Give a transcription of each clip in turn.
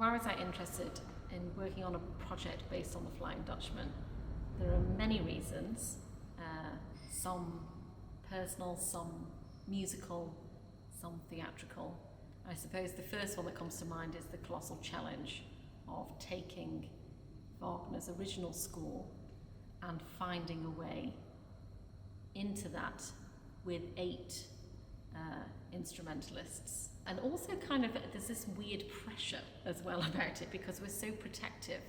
Why was I interested in working on a project based on the Flying Dutchman? There are many reasons, some personal, some musical, some theatrical. I suppose the first one that comes to mind is the colossal challenge of taking Wagner's original score and finding a way into that with 8 instrumentalists. And also kind of, there's this weird pressure as well about it because we're so protective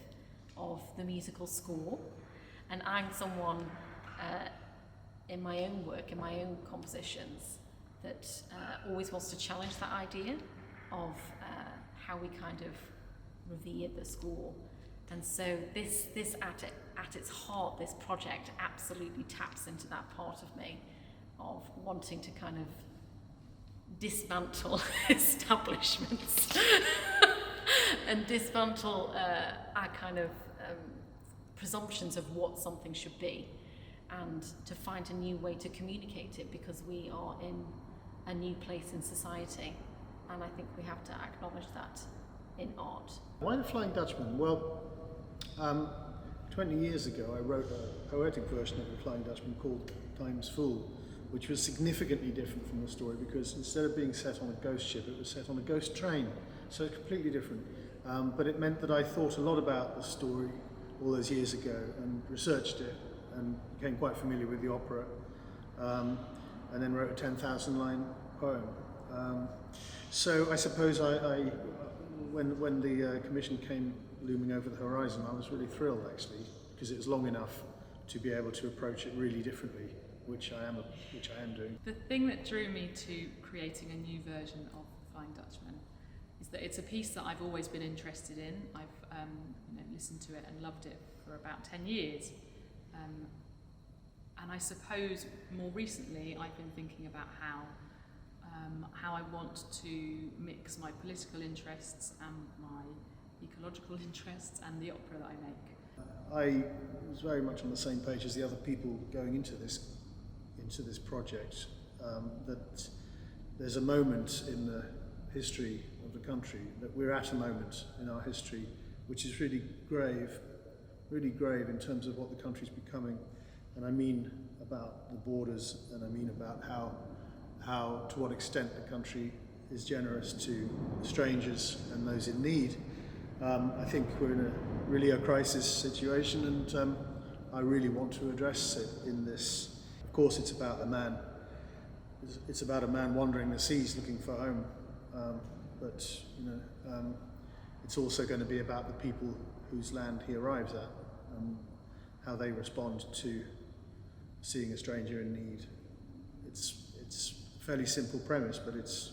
of the musical score. And I'm someone in my own work, in my own compositions, that always wants to challenge that idea of how we kind of revere the score. And so this at its heart, this project absolutely taps into that part of me of wanting to kind of dismantle establishments and dismantle our kind of presumptions of what something should be, and to find a new way to communicate it, because we are in a new place in society, and I think we have to acknowledge that in art. Why the Flying Dutchman? Well, 20 years ago I wrote a poetic version of the Flying Dutchman called Time's Fool, which was significantly different from the story because instead of being set on a ghost ship, it was set on a ghost train, so it's completely different. But it meant that I thought a lot about the story all those years ago and researched it and became quite familiar with the opera, and then wrote a 10,000 line poem. So I suppose when the commission came looming over the horizon, I was really thrilled actually, because it was long enough to be able to approach it really differently, which I am doing. The thing that drew me to creating a new version of Flying Dutchman is that it's a piece that I've always been interested in. I've listened to it and loved it for about 10 years. And I suppose more recently I've been thinking about how I want to mix my political interests and my ecological interests and the opera that I make. I was very much on the same page as the other people going into this project, that there's a moment in the history of the country, that we're at a moment in our history which is really grave in terms of what the country's becoming. And I mean about the borders, and I mean about how to what extent the country is generous to strangers and those in need. I think we're in really a crisis situation, and I really want to address it in this. Of course, it's about the man. It's about a man wandering the seas looking for home, but it's also going to be about the people whose land he arrives at, and how they respond to seeing a stranger in need. It's a fairly simple premise, but it's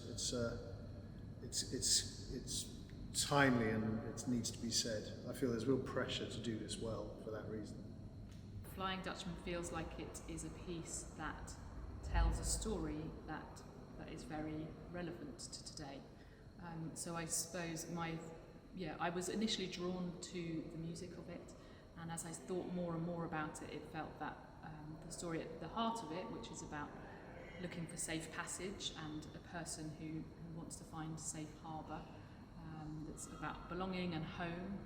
timely and it needs to be said. I feel there's real pressure to do this well for that reason. Flying Dutchman feels like it is a piece that tells a story that is very relevant to today. So I suppose I was initially drawn to the music of it, and as I thought more and more about it, it felt that the story at the heart of it, which is about looking for safe passage and a person who wants to find safe harbour, that's about belonging and home,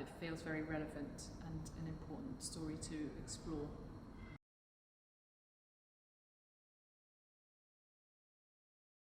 it feels very relevant and an important story to explore.